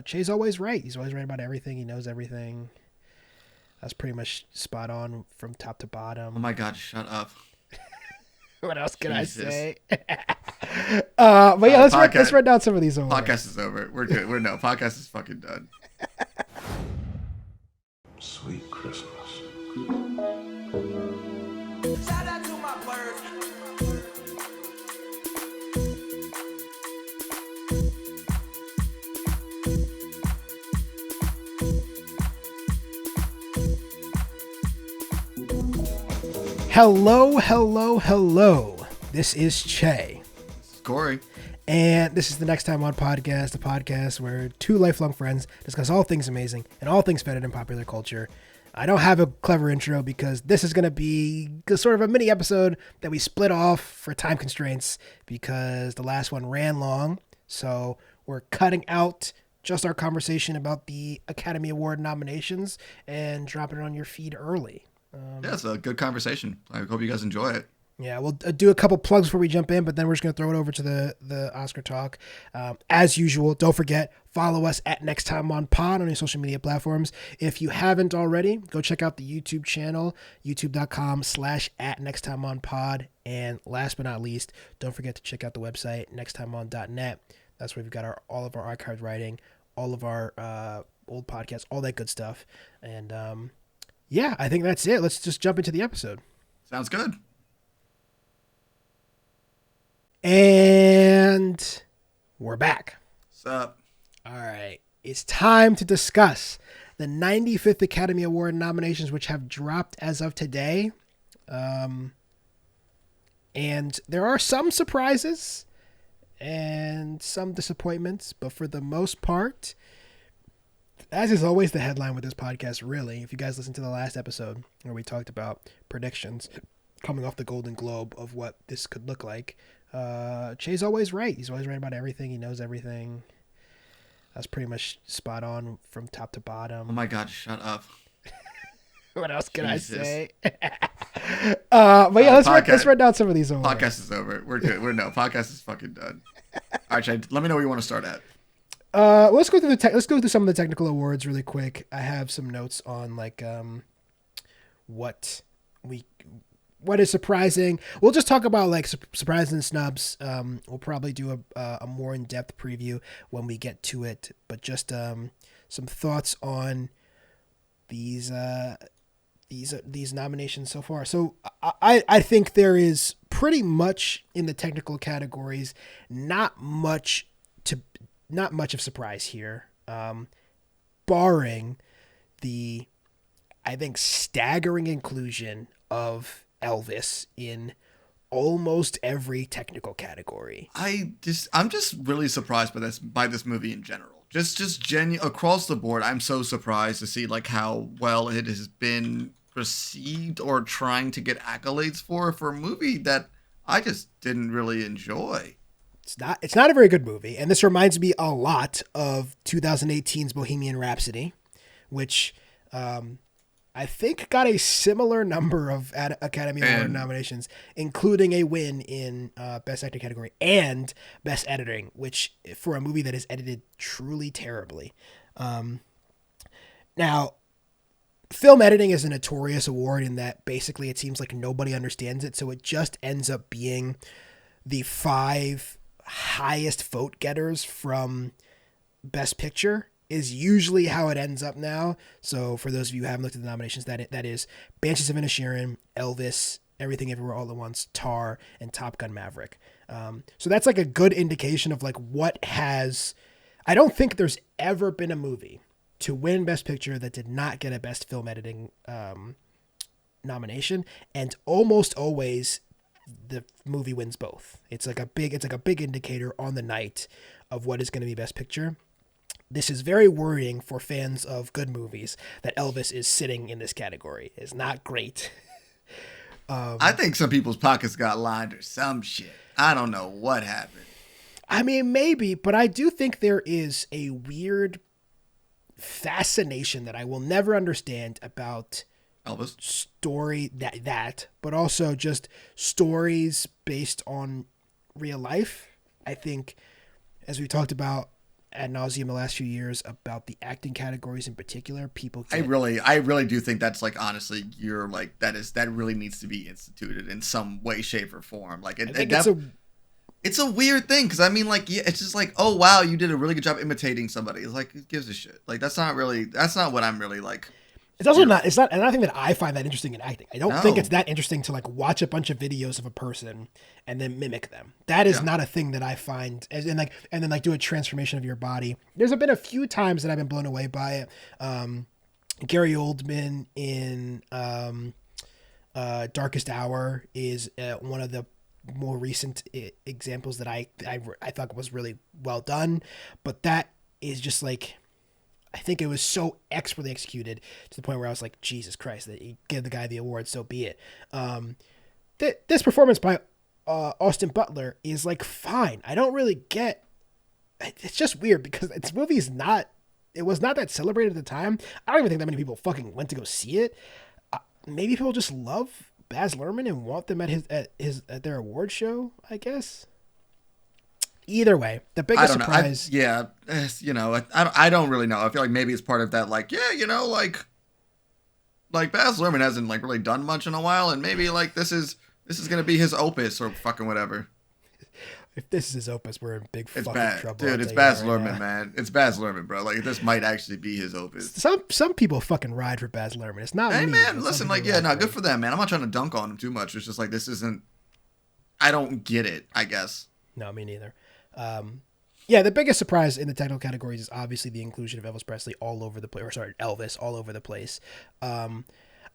Che's always right. He's always right about everything. He knows everything. That's pretty much spot on from top to Oh bottom. my God, shut up. What else can I Jesus. say? But All yeah, right, let's run down some of these podcast awards. is over. We're good. We're no podcast is fucking done. Sweet Christmas. Shout out to my birds. Hello, hello, hello. This is Che. This is Cory. And this is the Next Time On podcast, a podcast where two lifelong friends discuss all things amazing and all things fetid in popular culture. I don't have a clever intro because this is going to be sort of a mini episode that we split off for time constraints because the last one ran long. So we're cutting out just our conversation about the Academy Award nominations and dropping it on your feed early. Yeah, it's a good conversation. I hope you guys enjoy it. Yeah, we'll do a couple plugs before we jump in, but then we're just going to throw it over to the Oscar talk. As usual, don't forget, follow us at Next Time On Pod on your social media platforms. If you haven't already, go check out the YouTube channel, youtube.com/at Next Time On Pod. And last but not least, don't forget to check out the website, nexttimeon.net. That's where we've got all of our archived writing, all of our old podcasts, all that good stuff. And yeah, I think that's it. Let's just jump into the episode. Sounds good. And we're back. What's up? All right. It's time to discuss the 95th Academy Award nominations, which have dropped as of today. And there are some surprises and some disappointments, but for the most part, as is always the headline with this podcast, really, if you guys listen to the last episode where we talked about predictions coming off the Golden Globe of what this could look like, Che's always right. He's always right about everything. He knows everything. That's pretty much spot on from top to bottom. Oh my God, shut up. What else can Jesus. I say? But yeah, let's run down some of these awards. Podcast is over. We're good. We're no podcast is fucking done. All right, Chad, let me know where you want to start at. Let's go through let's go through some of the technical awards really quick. I have some notes on like what is surprising. We'll just talk about like surprises and snubs. We'll probably do a more in-depth preview when we get to it. But just some thoughts on these nominations so far. So I think there is pretty much in the technical categories not much of surprise here, barring the, I think, staggering inclusion of Elvis in almost every technical category. I'm just really surprised by this movie in general. Just across the board, I'm so surprised to see like how well it has been received or trying to get accolades for a movie that I just didn't really enjoy. It's not a very good movie, and this reminds me a lot of 2018's Bohemian Rhapsody, which I think got a similar number of Academy Award nominations, including a win in Best Actor category and Best Editing, which for a movie that is edited truly terribly. Now, film editing is a notorious award in that basically it seems like nobody understands it, so it just ends up being the 5 highest vote getters from Best Picture is usually how it ends up now. So for those of you who haven't looked at the nominations, that is Banshees of Inisherin, Elvis, Everything Everywhere All at Once, Tar, and Top Gun Maverick. So that's like a good indication of like what has... I don't think there's ever been a movie to win Best Picture that did not get a Best Film Editing nomination, and almost always the movie wins both. It's like a big indicator on the night of what is going to be Best Picture. This is very worrying for fans of good movies that Elvis is sitting in this category. It's not great. I think some people's pockets got lined or some shit. I don't know what happened. I mean, maybe, but I do think there is a weird fascination that I will never understand about Elvis story but also just stories based on real life. I think, as we talked about, ad nauseum the last few years about the acting categories in particular. People I really do think that's like, honestly, you're like, that really needs to be instituted in some way, shape, or form. Like it's a weird thing, because I mean, like, yeah, it's just like, oh wow, you did a really good job imitating somebody. It's like, who gives a shit? Like, that's not what I'm really like. It's also not. It's not anything that I find that interesting in acting. I don't think it's that interesting to like watch a bunch of videos of a person and then mimic them. That is not a thing that I find. And then do a transformation of your body. There's been a few times that I've been blown away by it. Gary Oldman in Darkest Hour is one of the more recent examples that I thought was really well done. But that is just like, I think it was so expertly executed to the point where I was like, Jesus Christ, that you give the guy the award, so be it. This performance by Austin Butler is like fine. I don't really get. It's just weird because this movie is not. It was not that celebrated at the time. I don't even think that many people fucking went to go see it. Maybe people just love Baz Luhrmann and want them at their award show, I guess. Either way, the biggest surprise. I don't really know. I feel like maybe it's part of that, like, like Baz Luhrmann hasn't like really done much in a while, and maybe like this is gonna be his opus or fucking whatever. If this is his opus, we're in big fucking trouble. Dude, it's Baz Luhrmann, man. It's Baz Luhrmann, bro. Like, this might actually be his opus. Some people fucking ride for Baz Luhrmann. It's not Hey, me. man, listen, like, good for them, man. I'm not trying to dunk on him too much. It's just like, this isn't. I don't get it, I guess. No, me neither. The biggest surprise in the technical categories is obviously the inclusion of Elvis Presley all over the place. Elvis all over the place. I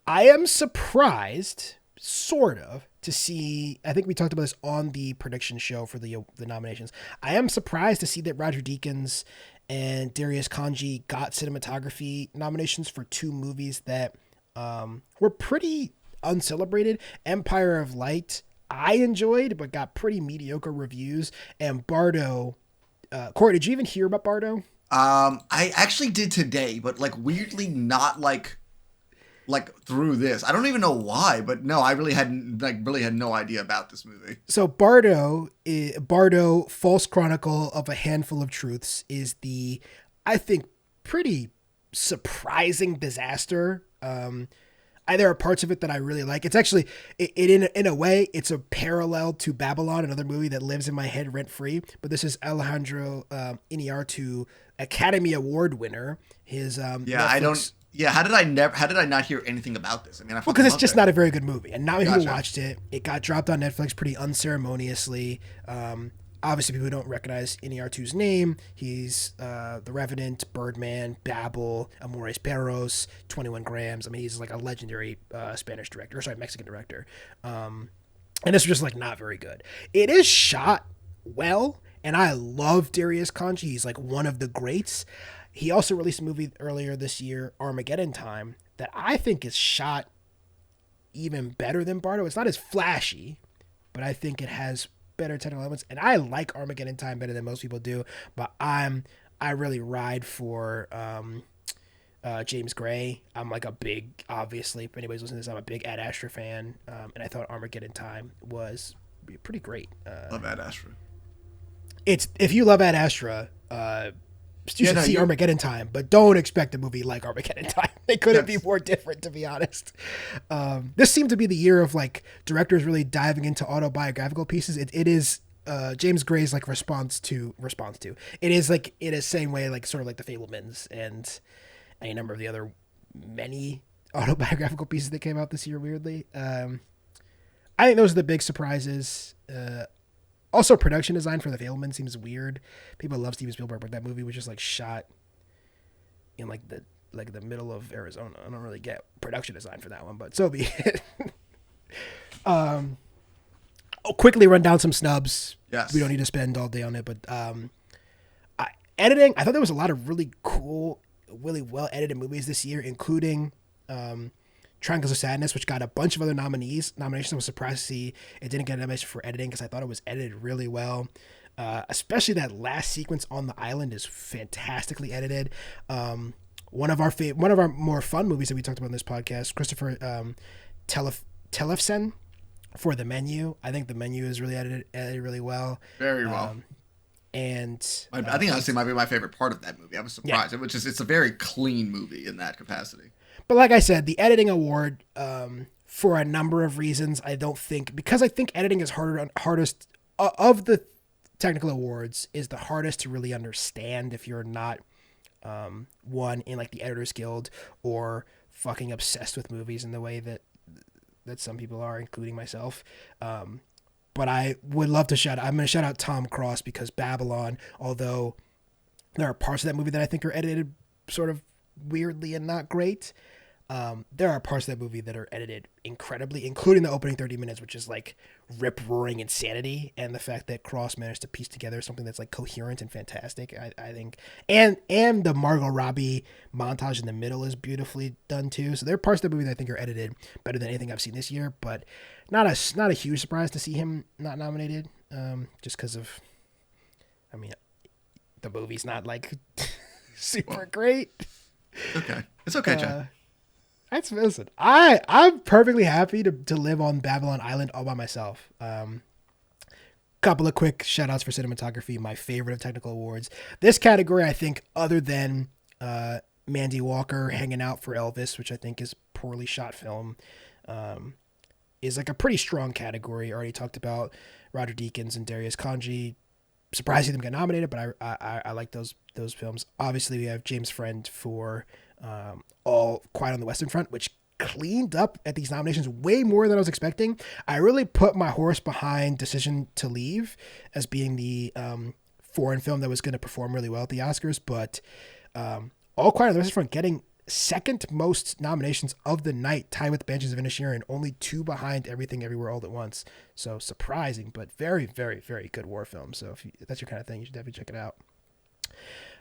am surprised, sort of, to see. I think we talked about this on the prediction show for the nominations. I am surprised to see that Roger Deakins and Darius Kanji got cinematography nominations for two movies that were pretty uncelebrated. Empire of Light, I enjoyed, but got pretty mediocre reviews. And Bardo, Cory, did you even hear about Bardo? I actually did today, but like weirdly not like through this. I don't even know why, but no, I really had no idea about this movie. So Bardo, False Chronicle of a Handful of Truths, is the, I think, pretty surprising disaster. There are parts of it that I really like. It's actually, in a way, it's a parallel to Babylon, another movie that lives in my head rent free. But this is Alejandro Iñárritu, Academy Award winner. His Netflix. How did I not hear anything about this? I mean, because it's just not a very good movie, and not many people watched it. It got dropped on Netflix pretty unceremoniously. Obviously, people don't recognize Iñárritu's name. He's The Revenant, Birdman, Babel, Amores Perros, 21 Grams. I mean, he's like a legendary Mexican director. And this was just like not very good. It is shot well, and I love Darius Kanji. He's like one of the greats. He also released a movie earlier this year, Armageddon Time, that I think is shot even better than Bardo. It's not as flashy, but I think it has better technical elements, and I like Armageddon Time better than most people do. But I really ride for James Gray. I'm like obviously, if anybody's listening to this, I'm a big Ad Astra fan, and I thought Armageddon Time was pretty great. Love Ad Astra. If you love Ad Astra, you should see Armageddon Time, but don't expect a movie like Armageddon Time. They couldn't be more different, to be honest. This seemed to be the year of like directors really diving into autobiographical pieces. It is James Gray's like response to. It is like in a same way, like sort of like The Fabelmans and any number of the other many autobiographical pieces that came out this year. Weirdly, I think those are the big surprises. Also, production design for The Fabelmans seems weird. People love Steven Spielberg, but that movie was just like shot in like the middle of Arizona. I don't really get production design for that one, but so be it. I'll quickly run down some snubs. Yes. We don't need to spend all day on it, but editing. I thought there was a lot of really cool, really well edited movies this year, including Triangles of Sadness, which got a bunch of other nominations. I was surprised to see it didn't get a nomination for editing because I thought it was edited really well. Especially that last sequence on the island is fantastically edited. One of our more fun movies that we talked about in this podcast, Christopher Telefsen for The Menu. I think The Menu is really edited really well. Very well. And I think honestly might be my favorite part of that movie. I was surprised. It's a very clean movie in that capacity. But like I said, the editing award, for a number of reasons, I think editing is hardest of the technical awards, is the hardest to really understand if you're not one in like the Editors Guild or fucking obsessed with movies in the way that some people are, including myself. But I would love to I'm going to shout out Tom Cross, because Babylon, although there are parts of that movie that I think are edited sort of weirdly and not great, there are parts of that movie that are edited incredibly, including the opening 30 minutes, which is like rip-roaring insanity, and the fact that Cross managed to piece together something that's like coherent and fantastic, I think. And the Margot Robbie montage in the middle is beautifully done too. So there are parts of the movie that I think are edited better than anything I've seen this year, but not a huge surprise to see him not nominated, just because of, I mean, the movie's not like super great. Okay. It's okay, Jen. Listen, I'm perfectly happy to live on Babylon Island all by myself. Couple of quick shout outs for cinematography, my favorite of technical awards. This category, I think, other than Mandy Walker hanging out for Elvis, which I think is poorly shot film, is like a pretty strong category. I already talked about Roger Deakins and Darius Kanji. Surprised to see them get nominated, but I like those films. Obviously, we have James Friend for All Quiet on the Western Front, which cleaned up at these nominations way more than I was expecting. I really put my horse behind Decision to Leave as being the foreign film that was going to perform really well at the Oscars, but All Quiet on the Western Front getting second most nominations of the night, tied with Banshees of Inisherin, only 2 behind Everything Everywhere All at Once. So surprising, but very, very, very good war film. So if that's your kind of thing, you should definitely check it out.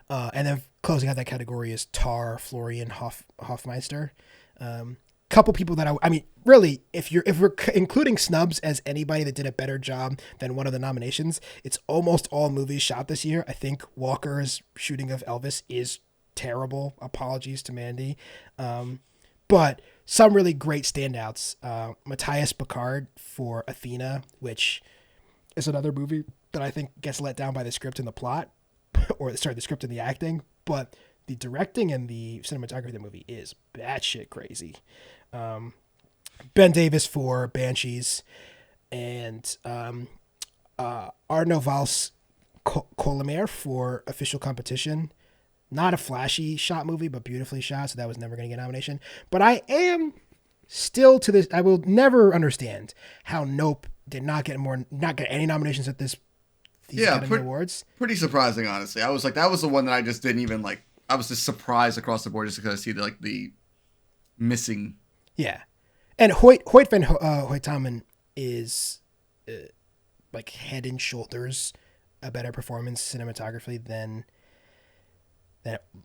And then closing out that category is Tar, Florian Hofmeister. Couple people that I mean, really, if we're including snubs as anybody that did a better job than one of the nominations, it's almost all movies shot this year. I think Walker's shooting of Elvis is terrible. Apologies to Mandy. But some really great standouts. Matthias Picard for Athena, which is another movie that I think gets let down by the script and the plot, or the script and the acting, but the directing and the cinematography of the movie is batshit crazy. Ben Davis for Banshees, and Arno Valls Colomer for Official Competition. Not a flashy shot movie, but beautifully shot, so that was never going to get a nomination. But I am still to this, I will never understand how Nope did not get any nominations at these Academy Awards. Pretty surprising, honestly. I was like, that was the one that I just didn't even like. I was just surprised across the board just because I see the missing. Yeah, and Hoyt van Hoytama is like head and shoulders a better performance cinematographically than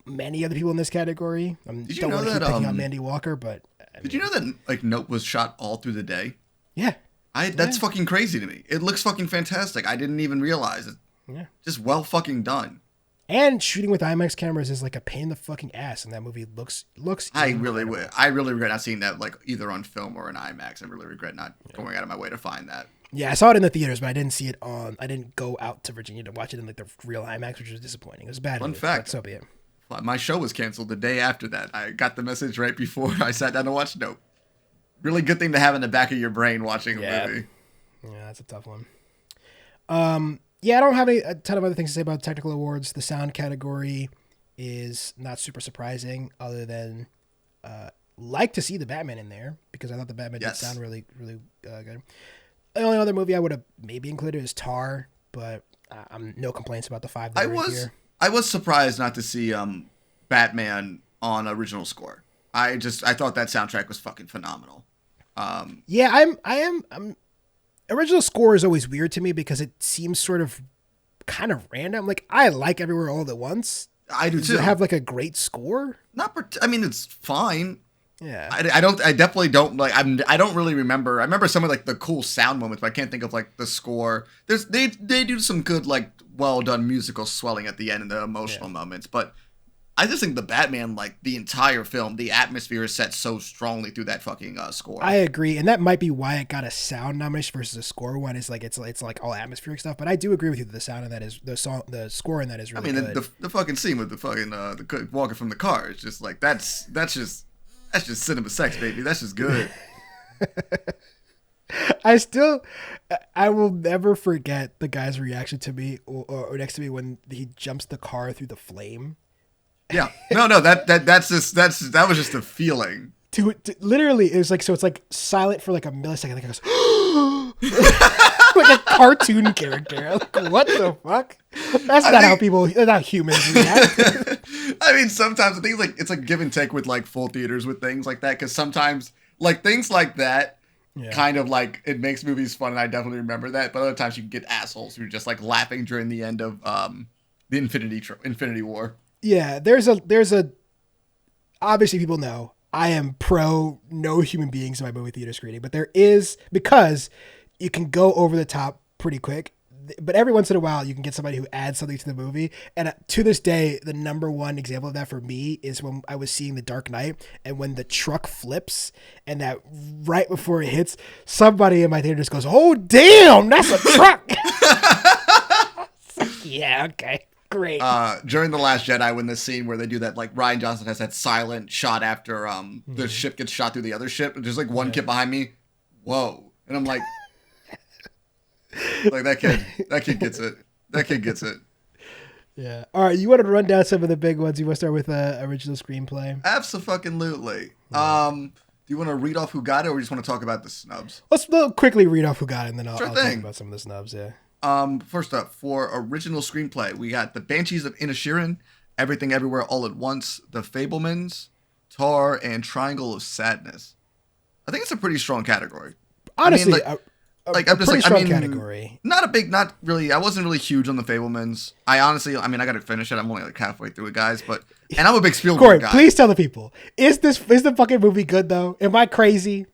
many other people in this category. Did you know that picking on Mandy Walker, but did you know that like Nope was shot all through the day? Yeah. That's fucking crazy to me. It looks fucking fantastic. I didn't even realize it. Yeah. Just well fucking done. And shooting with IMAX cameras is like a pain in the fucking ass, and that movie looks. I really regret not seeing that like either on film or in IMAX. I really regret not going out of my way to find that. Yeah, I saw it in the theaters, but I didn't see it I didn't go out to Virginia to watch it in like the real IMAX, which was disappointing. It was bad. Fun fact. But so be it. My show was canceled the day after that. I got the message right before I sat down to watch Nope. Really good thing to have in the back of your brain watching a movie. Yeah, that's a tough one. Yeah, I don't have a ton of other things to say about the technical awards. The sound category is not super surprising, other than like to see the Batman in there, because I thought the Batman did sound really, really good. The only other movie I would have maybe included is Tar, but I'm no complaints about the 5 that are here. I was surprised not to see Batman on original score. I thought that soundtrack was fucking phenomenal. Yeah, I'm original score is always weird to me because it seems sort of kind of random. Like, I like Everywhere All at Once. I do too. Does it have like a great score? I mean, it's fine. Yeah. I definitely don't like. I don't really remember. I remember some of like the cool sound moments, but I can't think of like the score. They do some good like well done musical swelling at the end and the emotional moments, but I just think the Batman, like the entire film, the atmosphere is set so strongly through that fucking score. I agree, and that might be why it got a sound nomination versus a score one. Is like it's like all atmospheric stuff. But I do agree with you that the sound in that is the score in that is really good. The fucking scene with the fucking the walking from the car is just like that's just cinema sex, baby. That's just good. I will never forget the guy's reaction to me or next to me when he jumps the car through the flame. Yeah, no, that was just a feeling. To literally, it was like, so it's like silent for like a millisecond. Like it goes, like a cartoon character. Like, what the fuck? That's not how humans react. I mean, sometimes I think it's like give and take with like full theaters with things like that, because sometimes like things like that kind of like it makes movies fun, and I definitely remember that. But other times you can get assholes who are just like laughing during the end of the Infinity War. Yeah, there's a obviously people know I am pro no human beings in my movie theater screening, but there is, because you can go over the top pretty quick, but every once in a while you can get somebody who adds something to the movie. And to this day, the number one example of that for me is when I was seeing The Dark Knight, and when the truck flips and that right before it hits, somebody in my theater just goes, "Oh damn, that's a truck." Yeah, okay. Great. During The Last Jedi, when the scene where they do that, like Rian Johnson has that silent shot after the ship gets shot through the other ship, and there's like one kid behind me, whoa, and I'm like, like that kid gets it. That kid gets it. Yeah. All right. You want to run down some of the big ones? You want to start with original screenplay? Abso-fucking-lutely. Do you want to read off who got it, or you just want to talk about the snubs? Let's quickly read off who got it, and then I'll talk about some of the snubs. Yeah. First up, for original screenplay, we got The Banshees of Inisherin, Everything Everywhere All at Once, The Fabelmans, Tar, and Triangle of Sadness. I think it's a pretty strong category. Honestly, I mean, strong category. Not really. I wasn't really huge on The Fabelmans. I got to finish it. I'm only like halfway through it, guys. And I'm a big Spielberg Cory, guy. please tell the people: is the fucking movie good though? Am I crazy?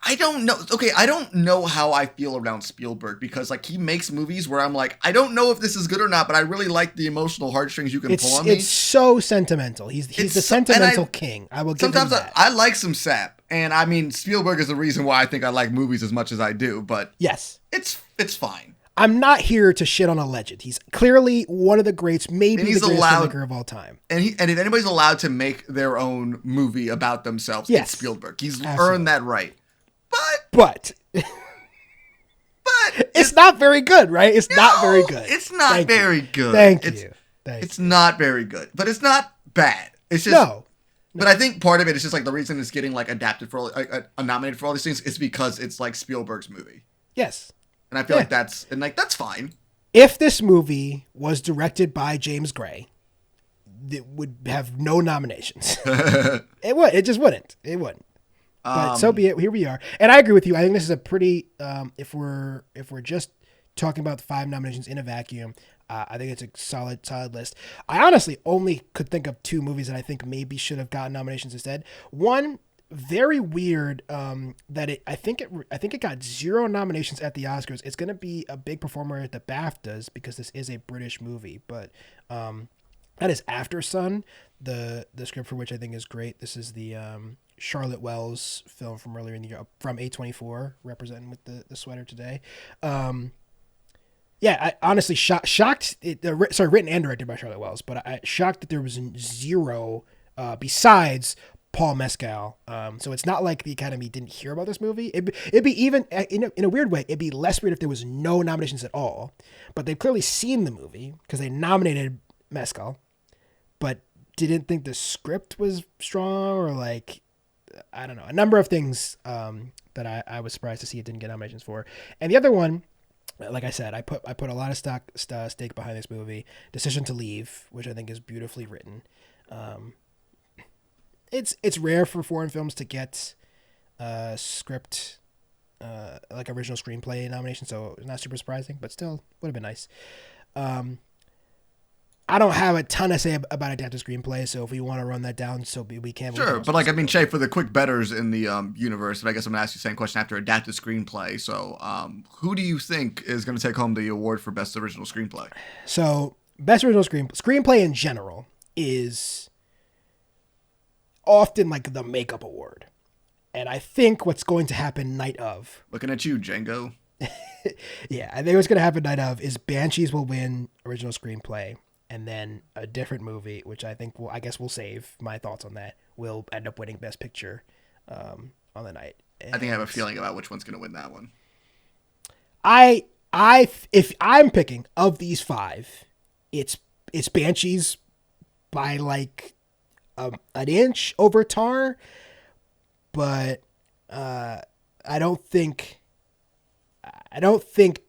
I don't know. Okay, I don't know how I feel around Spielberg, because like he makes movies where I'm like, I don't know if this is good or not, but I really like the emotional heartstrings you can pull on me. It's so sentimental. He's the sentimental king. I will give him that. Sometimes I like some sap, and I mean Spielberg is the reason why I think I like movies as much as I do. But yes, it's fine. I'm not here to shit on a legend. He's clearly one of the greats, maybe the greatest filmmaker of all time. And if anybody's allowed to make their own movie about themselves, it's Spielberg. He's earned that right. But it's not very good, right? It's not very good. It's not very good. Thank you. It's not very good, but it's not bad. It's just no. But I think part of it is just like the reason it's getting like adapted for nominated for all these things is because it's like Spielberg's movie. Yes. And I feel like that's fine. If this movie was directed by James Gray, it would have no nominations. It just wouldn't. It wouldn't. But so be it. Here we are, and I agree with you. I think this is a pretty. If we're just talking about the 5 nominations in a vacuum, I think it's a solid list. I honestly only could think of 2 movies that I think maybe should have gotten nominations instead. One, very weird that I think it got 0 nominations at the Oscars. It's going to be a big performer at the BAFTAs because this is a British movie, but that is After Sun, the script for which I think is great. This is the Charlotte Wells film from earlier in the year, from A24, representing with the sweater today. I honestly shocked. Written and directed by Charlotte Wells, but I shocked that there was 0 besides Paul Mescal. So it's not like the Academy didn't hear about this movie. It'd be even in a weird way. It'd be less weird if there was no nominations at all. But they've clearly seen the movie because they nominated Mescal, but didn't think the script was strong, or like, I don't know, a number of things that I was surprised to see it didn't get nominations for. And the other one, like I said, I put a lot of stake behind this movie, Decision to Leave, which I think is beautifully written. It's rare for foreign films to get script like original screenplay nomination, so it's not super surprising, but still would have been nice. I don't have a ton to say about adapted screenplay, so if we want to run that down, so we can. Sure, but like, I mean, Shay, for the quick betters in the universe, and I guess I'm going to ask you the same question after adapted screenplay. So who do you think is going to take home the award for Best Original Screenplay? So Best Original Screenplay in general is often like the makeup award. And I think what's going to happen night of. Looking at you, Django. Yeah, I think what's going to happen night of is Banshees will win original screenplay, and then a different movie, which I think I guess we'll save my thoughts on that, will end up winning Best Picture on the night. And I think I have a feeling about which one's going to win that one. If I'm picking of these 5, it's Banshees by like an inch over Tar, but I don't think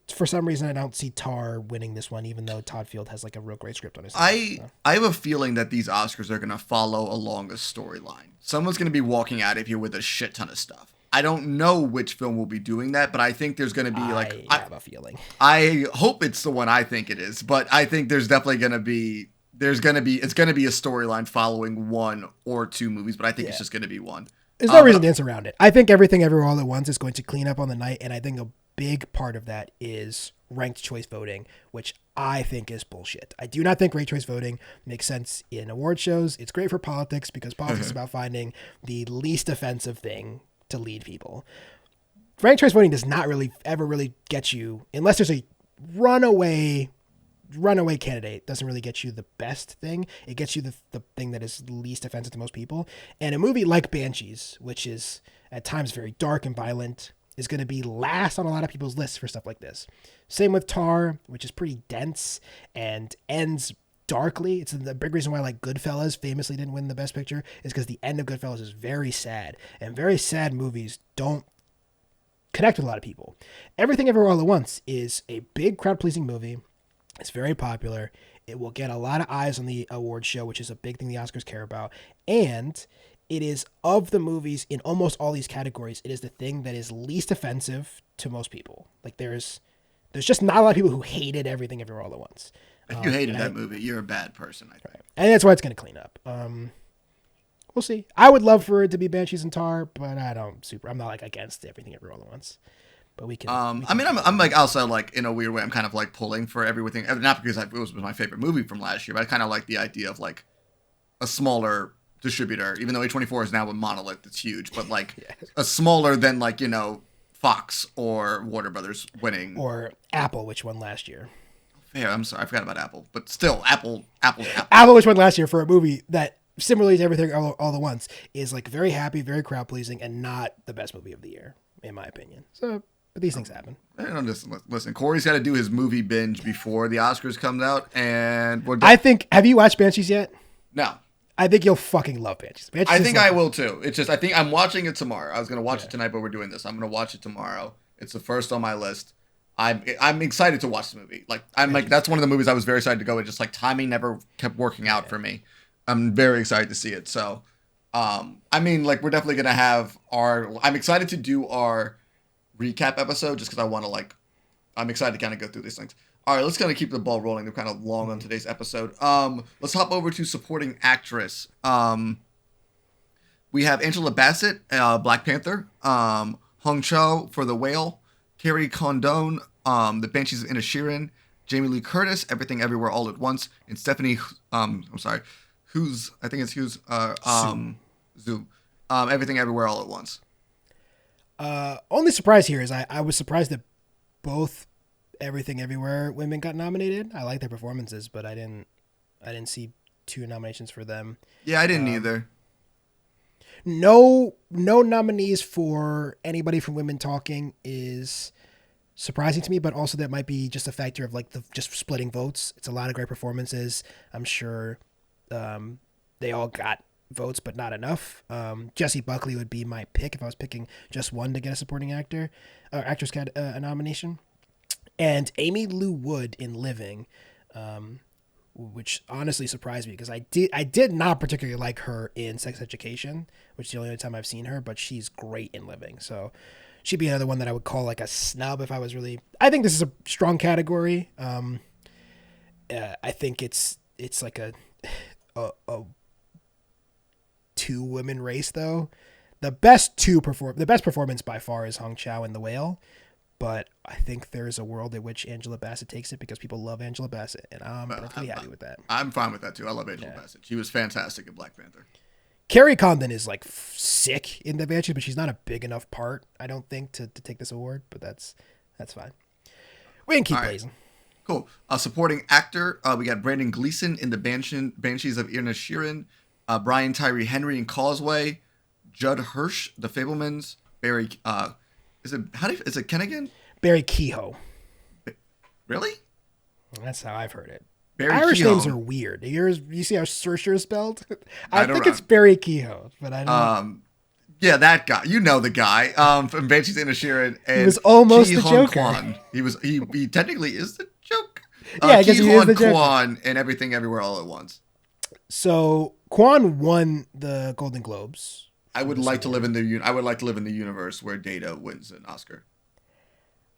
for some reason I don't see Tar winning this one, even though Todd Field has like a real great script on his side. I have a feeling that these Oscars are going to follow along a storyline. Someone's going to be walking out of here with a shit ton of stuff. I don't know which film will be doing that, but I think there's going to be like... I have a feeling. I hope it's the one I think it is, but I think there's definitely going to be... it's going to be a storyline following 1 or 2 movies, but I think it's just going to be one. There's no reason to dance around it. I think Everything Everywhere All at Once is going to clean up on the night, and I think a big part of that is ranked choice voting, which I think is bullshit. I do not think ranked choice voting makes sense in award shows. It's great for politics because politics is about finding the least offensive thing to lead people. Ranked choice voting does not ever really get you, unless there's a runaway candidate, doesn't really get you the best thing. It gets you the thing that is least offensive to most people. And a movie like Banshees, which is at times very dark and violent, is going to be last on a lot of people's lists for stuff like this. Same with Tar, which is pretty dense and ends darkly. It's the big reason why like Goodfellas famously didn't win the Best Picture, is because the end of Goodfellas is very sad, and very sad movies don't connect with a lot of people. Everything Everywhere All at Once is a big crowd-pleasing movie. It's very popular. It will get a lot of eyes on the award show, which is a big thing the Oscars care about. And it is, of the movies in almost all these categories, it is the thing that is least offensive to most people. Like there's just not a lot of people who hated Everything Everywhere All at Once. If you hated that movie, you're a bad person, I think. Right. And that's why it's going to clean up. We'll see. I would love for it to be Banshees and Tar, but I'm not like against Everything Everywhere All at Once. But we can. I'm like also like in a weird way, I'm kind of like pulling for Everything, not because it was my favorite movie from last year, but I kind of like the idea of like a smaller distributor, even though A24 is now a monolith that's huge, but like a smaller than like, Fox or Warner Brothers winning. Or Apple, which won last year. Fair, I'm sorry, I forgot about Apple, but still, Apple's Apple. Apple, which won last year for a movie that, similarly to Everything all at Once, is like very happy, very crowd pleasing, and not the best movie of the year, in my opinion. So, but these things happen. Listen, Cory's got to do his movie binge before the Oscars comes out, and have you watched Banshees yet? No. I think you'll fucking love Banshees. I think I will too. It's just I think I'm watching it tomorrow. I was gonna watch it tonight, but we're doing this. I'm gonna watch it tomorrow. It's the first on my list. I'm excited to watch the movie. That's one of the movies I was very excited to go. It just like timing never kept working out for me. I'm very excited to see it. So, we're definitely gonna have I'm excited to do our recap episode just because I'm excited to kind of go through these things. All right, let's kind of keep the ball rolling. They're kind of long on today's episode. Let's hop over to supporting actress. We have Angela Bassett, Black Panther, Hong Cho for The Whale, Carrie Condon, The Banshees of Inisherin, Jamie Lee Curtis, Everything Everywhere All at Once, and Stephanie, Zhu, Everything Everywhere All at Once. Only surprise here is I was surprised that both Everything Everywhere women got nominated. I like their performances, but I didn't see 2 nominations for them. Yeah, I didn't either. No nominees for anybody from Women Talking is surprising to me, but also that might be just a factor of like just splitting votes. It's a lot of great performances. I'm sure they all got votes, but not enough. Jessie Buckley would be my pick if I was picking just one to get a supporting actor or actress a nomination. And Amy Lou Wood in Living, which honestly surprised me because I did not particularly like her in Sex Education, which is the only time I've seen her, but she's great in Living. So she'd be another one that I would call like a snub if I was really... I think this is a strong category. I think it's like a 2-women race though. The best performance by far is Hong Chow in The Whale. But I think there's a world in which Angela Bassett takes it because people love Angela Bassett, and I'm perfectly happy with that. I'm fine with that too. I love Angela Bassett. She was fantastic in Black Panther. Carrie Condon is like sick in the Banshees, but she's not a big enough part, I don't think, to take this award. But that's fine. We can keep All right. blazing. Cool. Supporting actor, we got Brandon Gleeson in the Banshees of Inisherin, Brian Tyree Henry in Causeway, Judd Hirsch, The Fablemans, Barry. Is it Kennigan? Barry Kehoe. Really? That's how I've heard it. Barry Irish Kehoe. names are weird. You see how Saoirse is spelled? I I don't think know. it's Barry Kehoe, but I don't know. Yeah, that guy. You know the guy from Banshees of Inisherin. And He was almost Ki the Hong Joker. Kwan. He technically is the Joker. Yeah, I guess Ki he is Hong the Joker. Kwan and Everything Everywhere All at Once. So Kwan won the Golden Globes. I would like to live in the universe where Data wins an Oscar.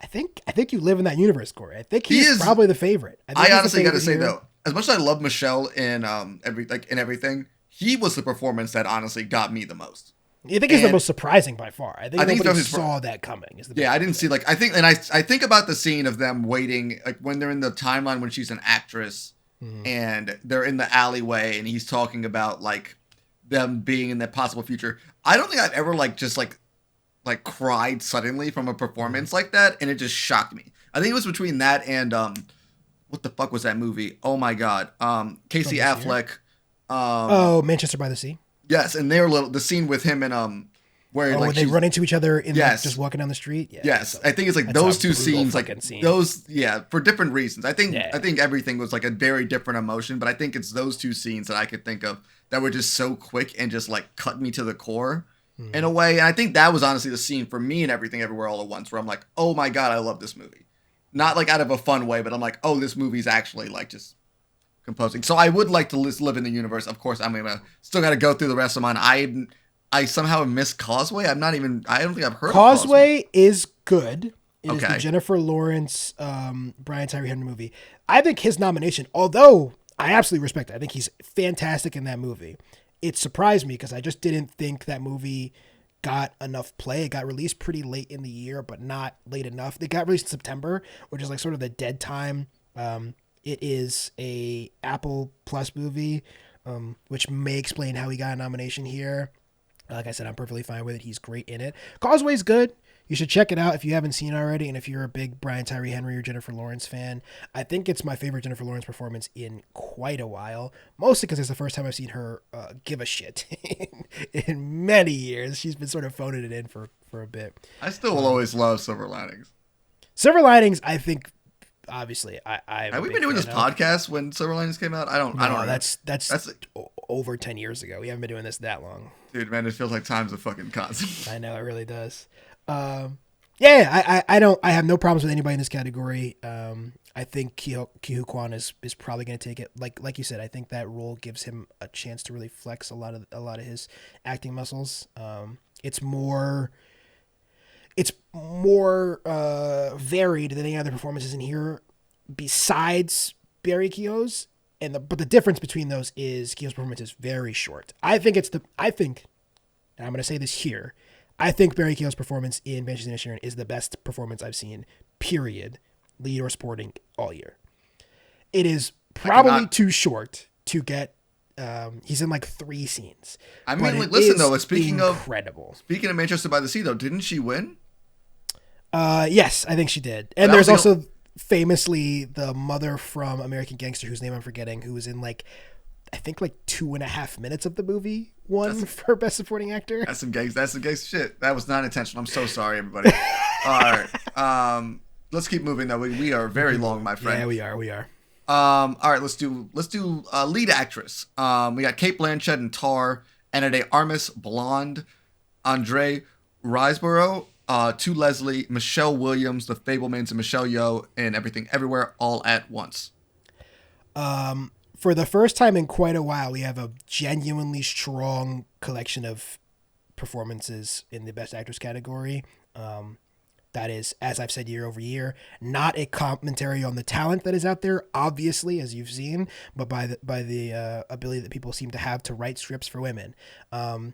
I think you live in that universe, Corey. I think he's He is- probably the favorite. think I he's the honestly got to favorite say here. though, as much as I love Michelle in everything, he was the performance that honestly got me the most. I think he's the and- most surprising by far. I think I think nobody that was- saw that coming. Is the Yeah, I didn't see I think about the scene of them waiting, like when they're in the timeline when she's an actress and they're in the alleyway and he's talking about like them being in that possible future. I don't think I've ever just cried suddenly from a performance like that, and it just shocked me. I think it was between that and what the fuck was that movie? Oh my god, Casey From this year? Affleck. Manchester by the Sea. Yes, and the scene with him and where When they she's- run into each other in Yes. just walking down the street. Yeah, Yes, so I think it's that's those a two brutal scenes, fucking scene. those, for different reasons. I think Yeah. everything was a very different emotion, but I think it's those two scenes that I could think of that were just so quick and just cut me to the core in a way. And I think that was honestly the scene for me in Everything Everywhere All at Once, where I'm like, oh my god, I love this movie. Not out of a fun way, but I'm like, oh, this movie's actually just composing. So I would like to live in the universe. Of course, I'm still got to go through the rest of mine. I somehow missed Causeway. I don't think I've heard of Causeway is good. It is the Okay. Jennifer Lawrence, Brian Tyree Henry movie. I think his nomination, although I absolutely respect it, I think he's fantastic in that movie. It surprised me because I just didn't think that movie got enough play. It got released pretty late in the year, but not late enough. It got released in September, which is sort of the dead time. It is a Apple Plus movie, which may explain how he got a nomination here. Like I said, I'm perfectly fine with it. He's great in it. Causeway's good. You should check it out if you haven't seen it already. And if you're a big Brian Tyree Henry or Jennifer Lawrence fan, I think it's my favorite Jennifer Lawrence performance in quite a while. Mostly because it's the first time I've seen her give a shit in many years. She's been sort of phoning it in for a bit. I still will always love Silver Linings. Silver Linings, I think, obviously, Have we been doing this podcast when Silver Linings came out? I don't know. That's over 10 years ago. We haven't been doing this that long. Dude, man, it feels like time's a fucking constant. I know it really does. I have no problems with anybody in this category. I think Ki-Hoo Kwan is probably going to take it. Like you said, I think that role gives him a chance to really flex a lot of his acting muscles. It's more varied than any other performances in here besides Barry Keogh's. But the difference between those is Keogh's performance is very short. I think, and I'm going to say this here, I think Barry Keogh's performance in Banshees of Inisherin is the best performance I've seen, period, lead or supporting, all year. It is probably too short to get. He's in 3 scenes. I but mean, it listen is though, incredible. Speaking of Manchester by the Sea though, didn't she win? Yes, I think she did. And But that there's was also famously the mother from American Gangster, whose name I'm forgetting, who was in I think 2.5 minutes of the movie won for best supporting actor. That's some gangster shit. That was not intentional. I'm so sorry, everybody. All right. Let's keep moving though. We are very long, my friend. Yeah, we are. All right, let's do lead actress. We got Kate Blanchett in Tar, Ana de Armas, Blonde, Andre Riseborough, To Leslie, Michelle Williams, The Fablemans, and Michelle Yeoh in Everything Everywhere All at Once. For the first time in quite a while, we have a genuinely strong collection of performances in the Best Actress category. That is, as I've said year over year, not a commentary on the talent that is out there, obviously, as you've seen, but by the ability that people seem to have to write scripts for women. I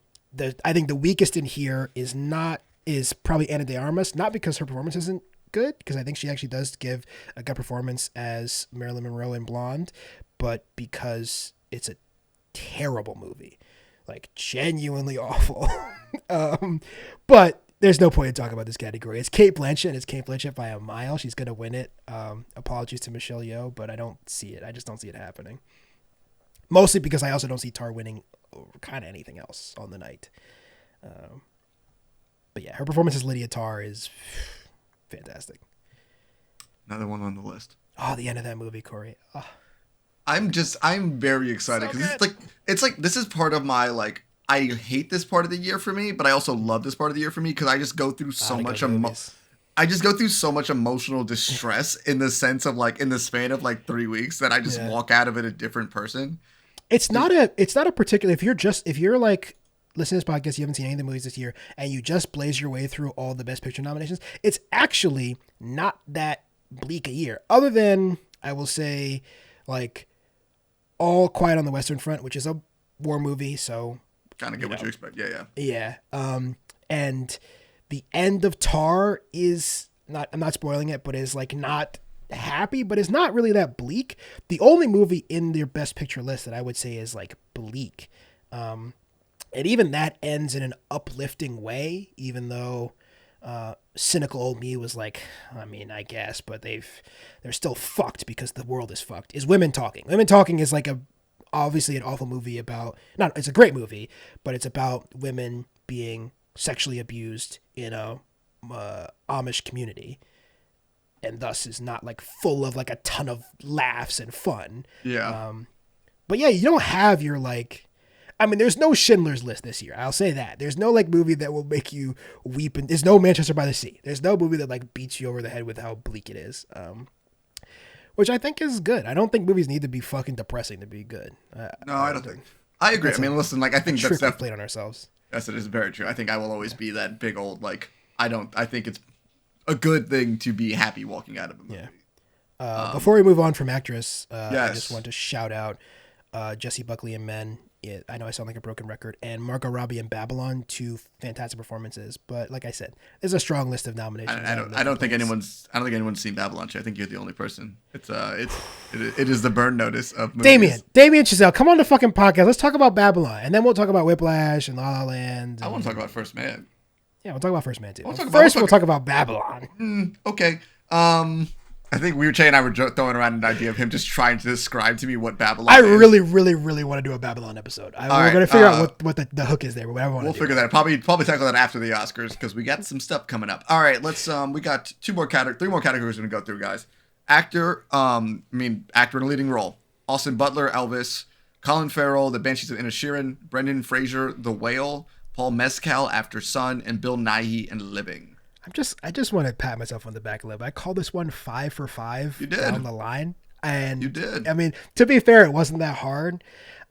think the weakest in here is probably Ana de Armas, not because her performance isn't good, because I think she actually does give a good performance as Marilyn Monroe in Blonde, but because it's a terrible movie. like genuinely awful. But there's no point in talking about this category. It's Kate Blanchett, and it's Kate Blanchett by a mile. She's going to win it. Apologies to Michelle Yeoh, but I don't see it. I just don't see it happening. Mostly because I also don't see Tar winning kind of anything else on the night. But yeah, her performance as Lydia Tar is fantastic. Another one on the list. Oh, the end of that movie, Cory. Oh. I'm very excited because it's like this is part of my like I hate this part of the year for me, but I also love this part of the year for me because I just go through so much emotional distress in the sense of like in the span of like 3 weeks that I just walk out of it a different person. It's not a particular if you're like listening to this podcast, you haven't seen any of the movies this year, and you just blaze your way through all the Best Picture nominations, it's actually not that bleak a year. Other than, I will say, like, All Quiet on the Western Front, which is a war movie, so... Kind of get what you expect, yeah. Yeah, and the end of Tar is, I'm not spoiling it, but is, like, not happy, but it's not really that bleak. The only movie in their Best Picture list that I would say is, like, bleak. And even that ends in an uplifting way, even though cynical old me was like, I mean, I guess, but they're still fucked because the world is fucked, is Women Talking. Women Talking is like obviously an awful movie about, it's a great movie, but it's about women being sexually abused in a Amish community. And thus is not like full of like a ton of laughs and fun. Yeah. But yeah, you don't have your like, I mean, there's no Schindler's List this year. I'll say that. There's no like movie that will make you weep. And there's no Manchester by the Sea. There's no movie that like beats you over the head with how bleak it is. Which I think is good. I don't think movies need to be fucking depressing to be good. No, I don't think. I agree. I mean, listen, like I think that's definitely played on ourselves. Yes, it is very true. I think I will always be that big old like. I think it's a good thing to be happy walking out of a movie. Yeah. Before we move on from actress, yes. I just want to shout out Jessie Buckley in Men. I know I sound like a broken record, and Margot Robbie in Babylon, 2 fantastic performances. But like I said, there's a strong list of nominations. I don't think anyone's seen Babylon. I think you're the only person. It is the burn notice of movies. Damien Chazelle, come on the fucking podcast. Let's talk about Babylon, and then we'll talk about Whiplash and La La Land. I want to talk about First Man. Yeah, we'll talk about First Man too. We'll talk about Babylon. Okay. I think Jay and I were throwing around an idea of him just trying to describe to me what Babylon is. I really, really, really want to do a Babylon episode. We're going to figure out what the hook is there, but whatever we'll figure that out. Probably tackle that after the Oscars because we got some stuff coming up. All right, let's we got 3 more categories we're going to go through, guys. Actor in a leading role. Austin Butler, Elvis. Colin Farrell, The Banshees of Inisherin. Brendan Fraser, The Whale. Paul Mescal, After Sun, and Bill Nighy in Living. I just want to pat myself on the back a little bit. I called this one 5 for 5 you did. down the line. And you did. I mean, to be fair, it wasn't that hard.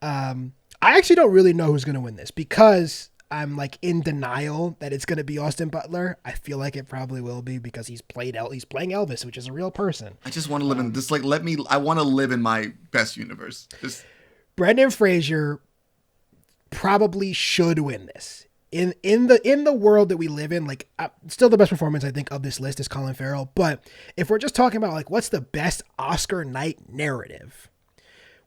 I actually don't really know who's going to win this because I'm like in denial that it's going to be Austin Butler. I feel like it probably will be because he's playing Elvis, which is a real person. I just want to live in this. Like, I want to live in my best universe. Brendan Fraser probably should win this. In the world that we live in, like still the best performance I think of this list is Colin Farrell. But if we're just talking about like what's the best Oscar night narrative,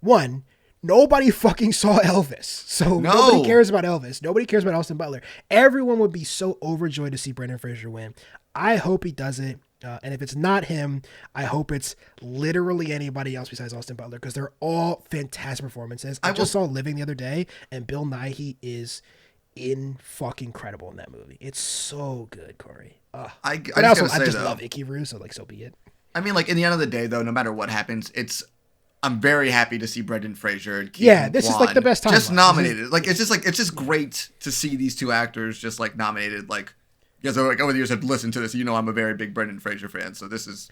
one, nobody fucking saw Elvis, so nobody cares about Elvis. Nobody cares about Austin Butler. Everyone would be so overjoyed to see Brendan Fraser win. I hope he does it. And if it's not him, I hope it's literally anybody else besides Austin Butler because they're all fantastic performances. I just saw Living the other day, and Bill Nighy is fucking incredible in that movie. It's so good, Cory. I just love Icky Roo, so like so be it. I mean, like in the end of the day, though, no matter what happens, I'm very happy to see Brendan Fraser. And this is like the best time. Just nominated. It's just great to see these 2 actors just like nominated. Like, because like over the years I've listened to this, I'm a very big Brendan Fraser fan, so this is.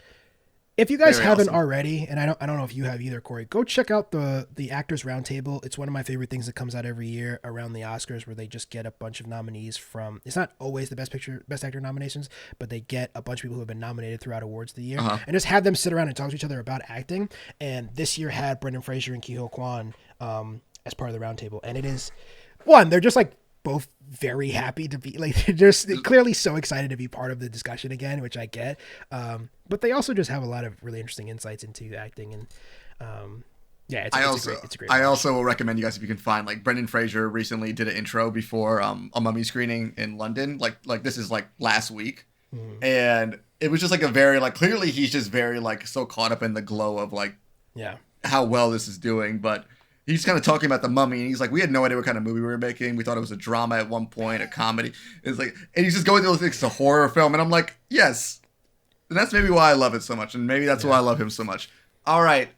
If you guys haven't already, and I don't know if you have either, Cory, go check out the Actors Roundtable. It's one of my favorite things that comes out every year around the Oscars, where they just get a bunch of nominees from. It's not always the Best Actor nominations, but they get a bunch of people who have been nominated throughout awards of the year, and just have them sit around and talk to each other about acting. And this year had Brendan Fraser and Ki-Ho Kwan as part of the roundtable, and it is one. They're just like both very happy to be like they're just clearly so excited to be part of the discussion again, which I get. But they also just have a lot of really interesting insights into acting, and Yeah, it's a great I watch. also will recommend you guys if you can find like Brendan Fraser recently did an intro before a Mummy screening in London. Like this is like last week, and it was just like a very like clearly he's just very like so caught up in the glow of like Yeah. how well this is doing, but he's kind of talking about the Mummy, and he's like, we had no idea what kind of movie we were making. We thought it was a drama at one point, a comedy. It's like, and he's just going through things, it's a horror film, and I'm like, yes, and that's maybe why I love it so much, and maybe that's why I love him so much. All right,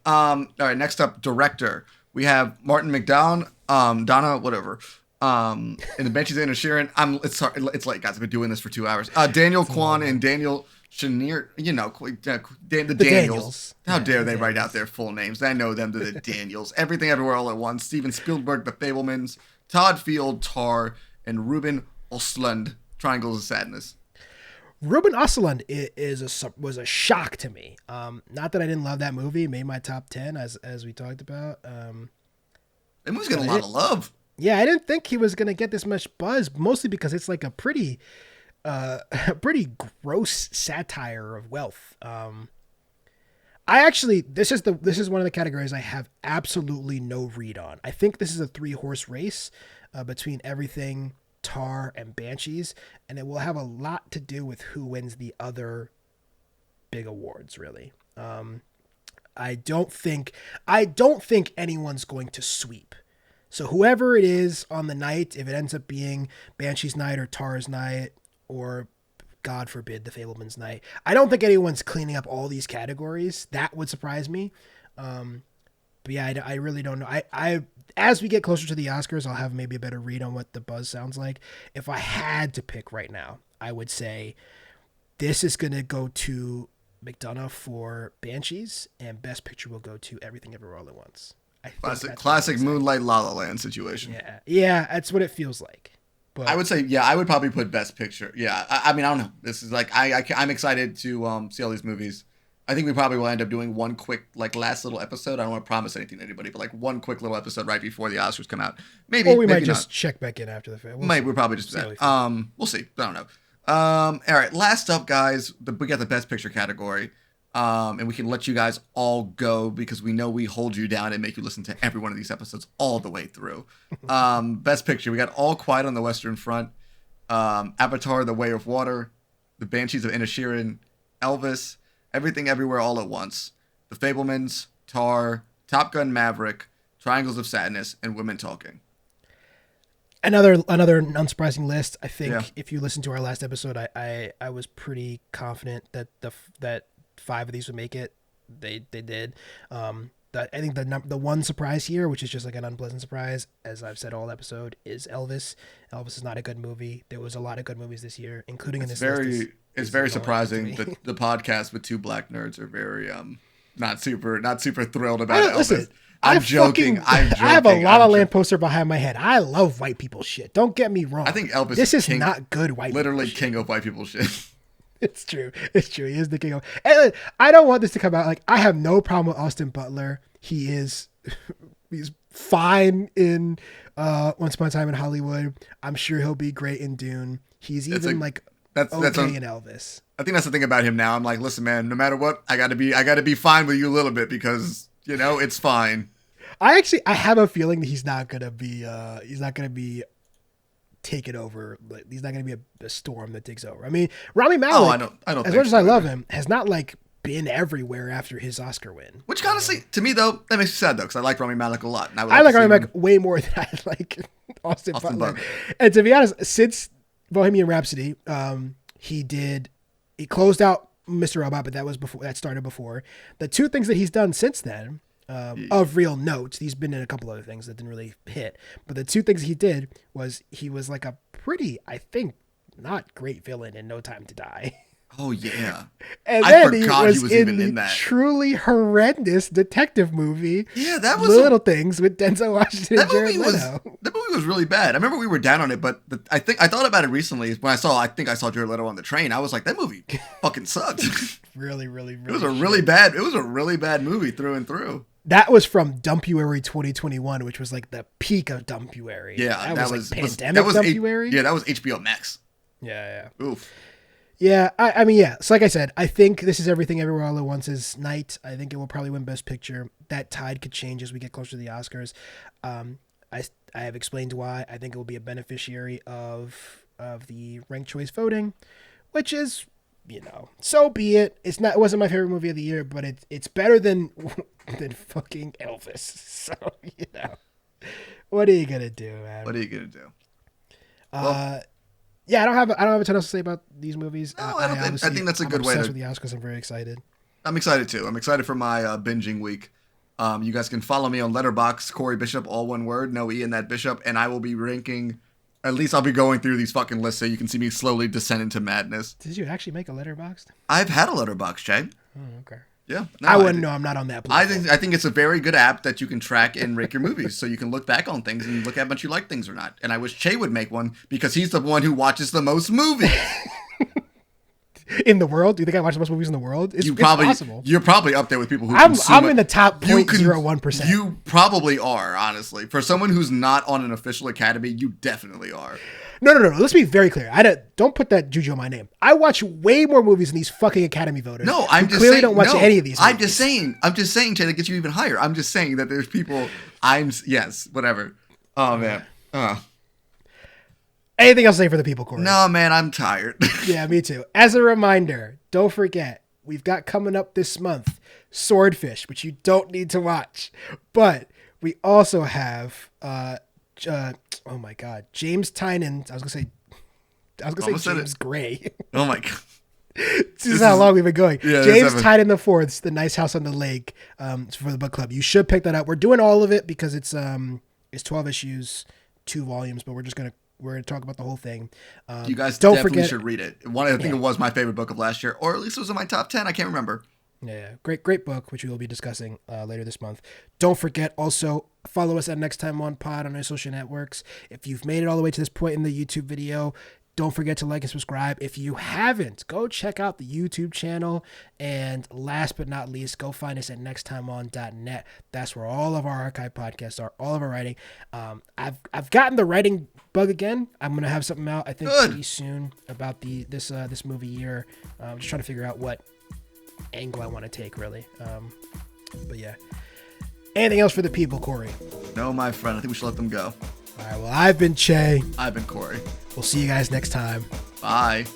next up, director. We have Martin McDown, Donna, whatever. In the Banshees of Inisherin. It's late, guys. I've been doing this for 2 hours. Daniel Kwan and Daniel Chenier, the Daniels. How dare they write out their full names? I know them, the Daniels. Everything Everywhere All at Once. Steven Spielberg, The Fablemans. Todd Field, Tar, and Ruben Östlund, Triangles of Sadness. Ruben Östlund was a shock to me. Not that I didn't love that movie. It made my top 10 as we talked about. That movie's getting a lot of love. Yeah, I didn't think he was gonna get this much buzz, mostly because it's like a pretty gross satire of wealth. This is one of the categories I have absolutely no read on. I think this is a 3-horse race between Everything, Tar, and Banshees, and it will have a lot to do with who wins the other big awards. Really, I don't think anyone's going to sweep. So whoever it is on the night, if it ends up being Banshee's night or Tar's night or, God forbid, The Fableman's night, I don't think anyone's cleaning up all these categories. That would surprise me. But yeah, I really don't know. I as we get closer to the Oscars, I'll have maybe a better read on what the buzz sounds like. If I had to pick right now, I would say this is going to go to McDonough for Banshees, and Best Picture will go to Everything Everywhere All at Once. Classic Moonlight La La Land situation. Yeah, that's what it feels like. But I would say, I would probably put Best Picture. Yeah, I mean, I don't know. This is like I'm excited to see all these movies. I think we probably will end up doing one quick like last little episode. I don't want to promise anything to anybody, but like one quick little episode right before the Oscars come out. Maybe, or we maybe might just not. check back in after the film. We'll probably just do that. We'll see. I don't know. All right, last up, guys. We got the Best Picture category. And we can let you guys all go because we know we hold you down and make you listen to every one of these episodes all the way through. Best Picture, we got All Quiet on the Western Front, Avatar: The Way of Water, The Banshees of Inisherin, Elvis, Everything Everywhere All at Once, The Fablemans, Tar, Top Gun: Maverick, Triangles of Sadness, and Women Talking. Another unsurprising list. I think if you listen to our last episode, I was pretty confident that that 5 of these would make it. They did. I think the one surprise here, which is just like an unpleasant surprise, as I've said all episode, is Elvis. Elvis is not a good movie. There was a lot of good movies this year, including in this list. It's very surprising that the podcast with 2 black nerds are very not super thrilled about Elvis. Listen, I'm joking. I have a La La Land poster behind my head. I love white people shit. Don't get me wrong. I think Elvis. This is not good white. Literally people king of white people shit. It's true. He is the king of. And I don't want this to come out like I have no problem with Austin Butler. He's fine in Once Upon a Time in Hollywood. I'm sure he'll be great in Dune. He's that's in Elvis. I think that's the thing about him now. I'm like, listen, man, no matter what, I gotta be fine with you a little bit because it's fine. I have a feeling that he's not gonna be taken over. He's not going to be a storm that takes over. I mean, Rami Malek, I don't as much as I love him, has not like been everywhere after his Oscar win. Which honestly, to me though, that makes me sad though, because I like Rami Malek a lot. And I like Rami Malek way more than I like Austin Butler. And to be honest, since Bohemian Rhapsody, he closed out Mr. Robot, but that started before. The 2 things that he's done since then, of real note, he's been in a couple other things that didn't really hit, but the 2 things he did was he was like a pretty, I think, not great villain in No Time to Die. Oh yeah, and then he was even in that truly horrendous detective movie. Yeah, that was Little Things with Denzel Washington and Jared Leto. That movie was really bad. I remember we were down on it, but I thought about it recently when I saw Jared Leto on the train. I was like, that movie fucking sucked. really. It was a really bad movie through and through. That was from Dumpuary 2021, which was like the peak of Dumpuary. Yeah, that was like pandemic Dumpuary. that was HBO Max. Yeah. Oof. Yeah, I mean, yeah. So like I said, I think This Is Everything Everywhere All at Once's night. I think it will probably win Best Picture. That tide could change as we get closer to the Oscars. I have explained why. I think it will be a beneficiary of the ranked choice voting, which is, so be it. It wasn't my favorite movie of the year, but it's better than fucking Elvis. So, what are you gonna do, man? What are you gonna do? Yeah, I don't have a ton else to say about these movies. No, I think that's a good way to. With the Oscars, I'm very excited. I'm excited too. I'm excited for my binging week. You guys can follow me on Letterboxd, Cory Bishop, all one word, no E in that Bishop, and I will be ranking. At least I'll be going through these fucking lists so you can see me slowly descend into madness. Did you actually make a Letterboxd? I've had a Letterboxd, Jay. Oh, okay. Yeah. No, I wouldn't know. I'm not on that platform. I think it's a very good app that you can track and rank your movies so you can look back on things and look at how much you like things or not. And I wish Che would make one because he's the one who watches the most movies. In the world? Do you think I watch the most movies in the world? It's possible. You're probably up there with people who I'm in the top 0.01%. You probably are, honestly. For someone who's not on an official academy, you definitely are. No. Let's be very clear. Don't put that juju on my name. I watch way more movies than these fucking Academy voters. No, I'm just clearly saying, don't watch any of these movies. I'm just saying, Che, that gets you even higher. I'm just saying that there's people. Yes, whatever. Oh man. Anything else to say for the people, Cory? No, man, I'm tired. Yeah, me too. As a reminder, don't forget, we've got coming up this month Swordfish, which you don't need to watch. But we also have oh my god, James Tynion. I was gonna say James Gray. Oh my god. This is how long we've been going. Yeah, James Tynion the Fourth's The Nice House on the Lake for the book club. You should pick that up. We're doing all of it because it's 12 issues, 2 volumes, but we're gonna talk about the whole thing. You guys don't definitely forget, should read it. I think it was my favorite book of last year, or at least it was in my top 10. I can't remember. Yeah, great book, which we will be discussing later this month. Don't forget, also, follow us at Next Time On Pod on our social networks. If you've made it all the way to this point in the YouTube video, don't forget to like and subscribe. If you haven't, go check out the YouTube channel. And last but not least, go find us at nexttimeon.net. That's where all of our archive podcasts are, all of our writing. I've gotten the writing bug again. I'm gonna have something out, I think, pretty soon about this movie year. I'm just trying to figure out what angle I want to take, really. But yeah. Anything else for the people, Cory? No, my friend. I think we should let them go. All right. Well, I've been Che. I've been Cory. We'll see you guys next time. Bye.